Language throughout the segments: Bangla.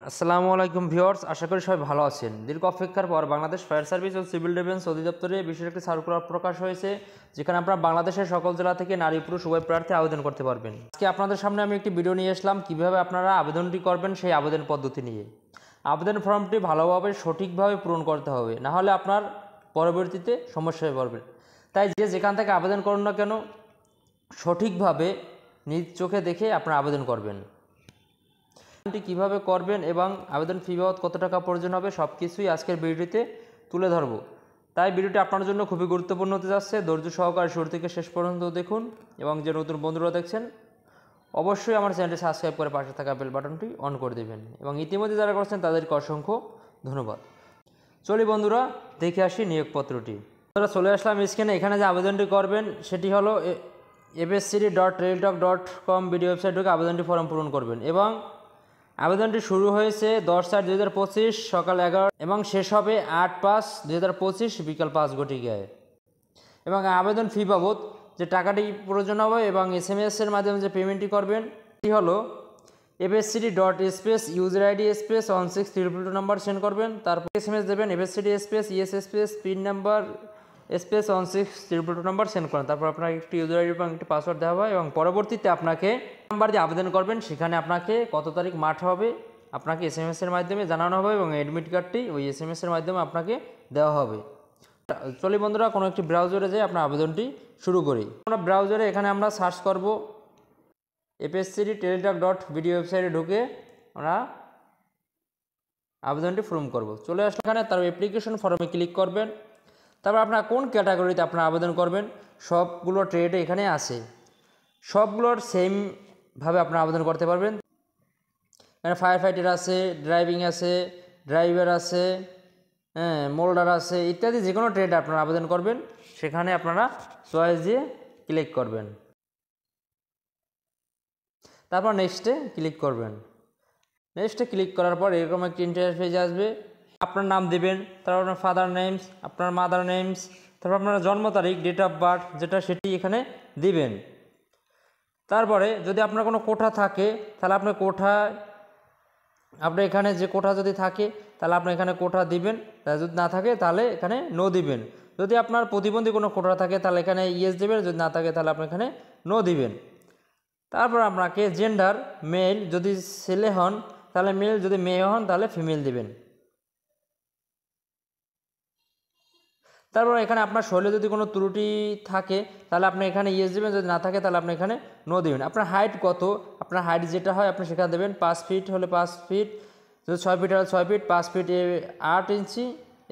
আসসালামু আলাইকুম ভিউয়ার্স, আশা করি সবাই ভালো আছেন। দীর্ঘ অপেক্ষার পর বাংলাদেশ ফায়ার সার্ভিস ও সিভিল ডিফেন্স অধিদপ্তরে বিশেষ একটি সার্কুলার প্রকাশ হয়েছে, যেখানে আপনারা বাংলাদেশের সকল জেলা থেকে নারী পুরুষ উভয় প্রার্থী আবেদন করতে পারবেন। আজকে আপনাদের সামনে আমি একটি ভিডিও নিয়ে আসলাম কিভাবে আপনারা আবেদনটি করবেন সেই আবেদন পদ্ধতি নিয়ে। আবেদন ফর্মটি ভালোভাবে সঠিকভাবে পূরণ করতে হবে, না হলে আপনার পরবর্তীতে সমস্যায় পড়বেন। তাই যে যেখান থেকে আবেদন করুন না কেন, সঠিকভাবে নিজ চোখে দেখে আপনারা আবেদন করবেন। কিভাবে করবেন এবং আবেদন ফি বাবদ কত টাকা প্রয়োজন হবে সব কিছুই আজকের ভিডিওতে তুলে ধরব। তাই ভিডিওটি আপনার জন্য খুবই গুরুত্বপূর্ণ হতে যাচ্ছে। ধৈর্য সহকারে শুরু থেকে শেষ পর্যন্ত দেখুন এবং যে নতুন বন্ধুরা দেখছেন অবশ্যই আমার চ্যানেলটি সাবস্ক্রাইব করে পাশে থাকা বেল বাটনটি অন করে দেবেন এবং ইতিমধ্যে যারা করছেন তাদেরকে অসংখ্য ধন্যবাদ। চলি বন্ধুরা, দেখে আসি নিয়োগপত্রটি। আপনারা চলে আসলাম স্ক্রিনে। এখানে যে আবেদনটি করবেন সেটি হলো fscd.railtalk.com ভিডিও ওয়েবসাইট ঢুকে আবেদনটি ফর্ম পূরণ করবেন এবং আবেদনটি শুরু হয়েছে 10/4/2025 সকাল 11 এবং শেষ হবে 8/5/2025 বিকাল 5 ঘটিকায়। এবং আবেদন ফি বাবদ যে টাকাটি প্রয়োজন হবে এবং SMS এর মাধ্যমে যে পেমেন্টটি করবেন সেটি হলো fscd.user id/16322 নাম্বার সেন্ড করবেন। তারপর SMS দেবেন fscd/yes pin number /16322 number send করেন। তারপর আপনাকে একটি ইউজার আইডি এবং একটি পাসওয়ার্ড দেওয়া হবে এবং পরবর্তীতে আপনাকে নাম্বার দিয়ে আবেদন করবেন, সেখানে আপনাকে কত তারিখ মাঠ হবে আপনাকে SMS এর মাধ্যমে জানানো হবে এবং অ্যাডমিট কার্ডটি ওই SMS এর মাধ্যমে আপনাকে দেওয়া হবে। চলি বন্ধুরা, কোনো একটি ব্রাউজারে যাই আপনার আবেদনটি শুরু করি। আমরা ব্রাউজারে এখানে আমরা সার্চ করব fscd.railtalk.video ওয়েবসাইটে ঢুকে আমরা আবেদনটি ফর্ম করব। চলে আসলে এখানে তার অ্যাপ্লিকেশন ফর্মে ক্লিক করবেন। তারপর আপনার কোন ক্যাটাগরিতে আপনার আবেদন করবেন সবগুলো ট্রেডে এখানে আছে, সবগুলোর সেমভাবে আপনার আবেদন করতে পারবেন। এখানে ফায়ার ফাইটার আছে, ড্রাইভিং আছে, ড্রাইভার আছে, মোল্ডার আছে ইত্যাদি যে কোনো ট্রেডে আপনারা আবেদন করবেন, সেখানে আপনারা চয়েস দিয়ে ক্লিক করবেন। তারপর নেক্সটে ক্লিক করবেন। নেক্সটে ক্লিক করার পর এরকম একটি ইন্টারফেস আসবে। আপনার নাম দেবেন, তারপর আপনার ফাদার নেমস, আপনার মাদার নেমস, তারপর আপনার জন্ম তারিখ ডেট অফ বার্থ যেটা সেটি এখানে দিবেন। তারপরে যদি আপনার কোনো কোঠা থাকে তাহলে আপনার কোঠায় আপনি এখানে যে কোঠা যদি থাকে তাহলে আপনি এখানে কোঠা দিবেন, যদি না থাকে তাহলে এখানে নো দিবেন। যদি আপনার প্রতিবন্ধী কোনো কোঠা থাকে তাহলে এখানে ইয়েস দেবেন, যদি না থাকে তাহলে আপনি এখানে নো দিবেন। তারপর আপনাকে জেন্ডার মেল যদি ছেলে হন তাহলে মেল, যদি মেয়ে হন তাহলে ফিমেল দিবেন। তারপর এখানে আপনার শরীরে যদি কোনো ত্রুটি থাকে তাহলে আপনি এখানে ইয়েস দেবেন, যদি না থাকে তাহলে আপনি এখানে নো দেবেন। আপনার হাইট কত, আপনার হাইট যেটা হয় আপনি সেখানে দেবেন। 5 ফিট হলে 5 ফিট, যদি 6 ফিট হলে 6 ফিট, 5 ফিট 8 ইঞ্চি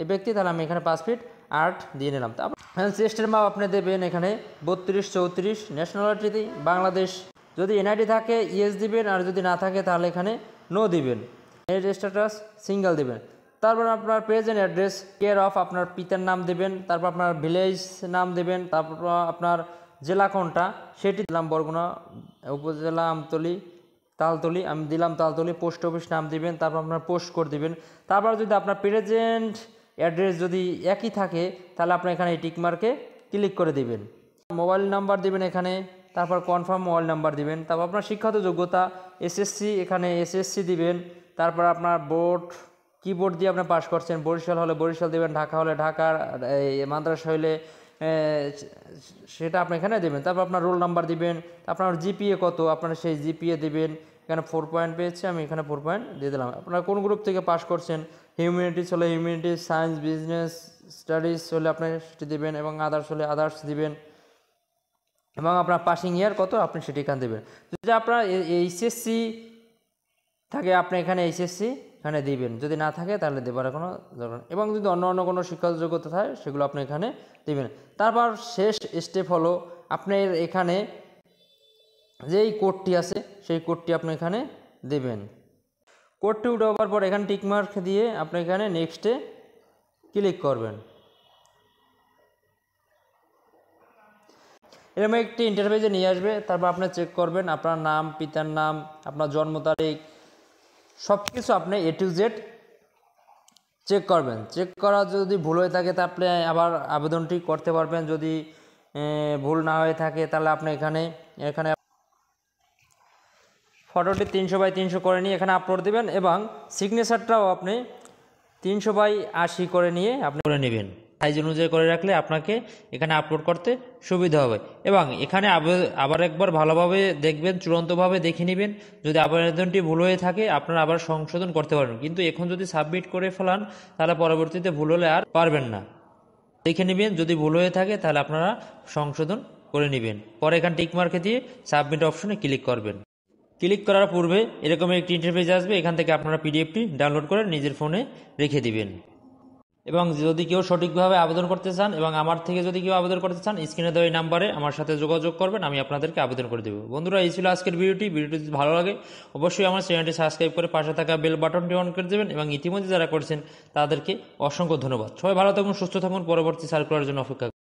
এ ব্যক্তি, তাহলে আমি এখানে 5 ফিট 8 দিয়ে নিলাম। তারপর চেস্টের মাপ আপনি দেবেন এখানে 32-34, ন্যাশনালিটি বাংলাদেশ, যদি NID থাকে ইয়েস দিবেন, আর যদি না থাকে তাহলে এখানে নো দিবেন। স্ট্যাটাস সিঙ্গেল দিবেন। তারপর আপনার প্রেজেন্ট অ্যাড্রেস, কেয়ার অফ আপনার পিতার নাম দেবেন, তারপর আপনার ভিলেজ নাম দেবেন, তারপর আপনার জেলা কোনটা সেটি দিলাম বরগুনা, উপজেলা আমতলী তালতলী আমি দিলাম তালতলী, পোস্ট অফিস নাম দিবেন, তারপর আপনার পোস্ট কোড দিবেন। তারপর যদি আপনার প্রেজেন্ট অ্যাড্রেস যদি একই থাকে তাহলে আপনি এখানে এই টিকমার্কে ক্লিক করে দিবেন। মোবাইল নাম্বার দিবেন এখানে, তারপর কনফার্ম মোবাইল নাম্বার দিবেন। তারপর আপনার শিক্ষাগত যোগ্যতা SSC, এখানে SSC দিবেন। তারপর আপনার বোর্ড কি বোর্ড দিয়ে আপনি পাস করছেন, বরিশাল হলে বরিশাল দেবেন, ঢাকা হলে ঢাকার, মাদ্রাসা হলে সেটা আপনি এখানে দেবেন। তারপর আপনার রোল নাম্বার দিবেন, আপনার GPA কত আপনার সেই GPA দেবেন। এখানে 4 পয়েন্ট পেয়েছে, আমি এখানে 4 পয়েন্ট দিয়ে দিলাম। আপনারা কোন গ্রুপ থেকে পাস করছেন, হিউম্যানিটিস হলে হিউম্যানিটিস, সায়েন্স বিজনেস স্টাডিজ হলে আপনি সেটি দেবেন এবং আদার্স হলে আদার্স দিবেন এবং আপনার পাসিং ইয়ার কত আপনি সেটি এখানে দেবেন। যদি আপনার HSC থাকে আপনি এখানে HSC এখানে দিবেন, যদি না থাকে তাহলে দেবার কোনো দরকার নেই। এবং যদি অন্য কোনো শিক্ষাগত যোগ্যতা থাকে সেগুলো আপনি এখানে দিবেন। তারপর শেষ স্টেপ হলো আপনার এখানে যেই কোডটি আছে সেই কোডটি আপনি এখানে দেবেন। কোডটি উঠাবার পর এখানে টিকমার্ক দিয়ে আপনি এখানে নেক্সটে ক্লিক করবেন। এরকম একটি ইন্টারফেসে নিয়ে আসবে। তারপর আপনি চেক করবেন আপনার নাম, পিতার নাম, আপনার জন্ম তারিখ সব কিছু আপনি A to Z চেক করবেন। চেক করা যদি ভুল হয়ে থাকে তা আপনি আবার আবেদনটি করতে পারবেন। যদি ভুল না হয়ে থাকে তাহলে আপনি এখানে ফটোটি 300x300 করে নিয়ে এখানে আপলোড দেবেন এবং সিগনেচারটাও আপনি 300x80 করে নিয়ে আপনি করে নেবেন। সাইজ অনুযায়ী করে রাখলে আপনাকে এখানে আপলোড করতে সুবিধা হবে। এবং এখানে আবার একবার ভালোভাবে দেখবেন, চূড়ান্তভাবে দেখে নেবেন। যদি আবেদনটি ভুল হয়ে থাকে আপনারা আবার সংশোধন করতে পারবেন, কিন্তু এখন যদি সাবমিট করে ফেলান তাহলে পরবর্তীতে ভুল হলে আর পারবেন না। দেখে নেবেন, যদি ভুল হয়ে থাকে তাহলে আপনারা সংশোধন করে নেবেন। পরে এখানে টিক মার্কে দিয়ে সাবমিট অপশনে ক্লিক করবেন। ক্লিক করার পূর্বে এরকম একটি ইন্টারফেস আসবে, এখান থেকে আপনারা পিডিএফটি ডাউনলোড করে নিজের ফোনে রেখে দিবেন। এবং যদি কেউ সঠিকভাবে আবেদন করতে চান এবং আমার থেকে যদি কেউ আবেদন করতে চান, স্ক্রিনে দেওয়া এই নাম্বারে আমার সাথে যোগাযোগ করবেন, আমি আপনাদেরকে আবেদন করে দেবো। বন্ধুরা, এই ছিল আজকের ভিডিওটি যদি ভালো লাগে অবশ্যই আমার চ্যানেলটি সাবস্ক্রাইব করে পাশে থাকা বেল বাটনটি অন করে দেবেন এবং ইতিমধ্যে যারা করছেন তাদেরকে অসংখ্য ধন্যবাদ। সবাই ভালো থাকুন, সুস্থ থাকুন, পরবর্তী সার্কুলারের জন্য অপেক্ষা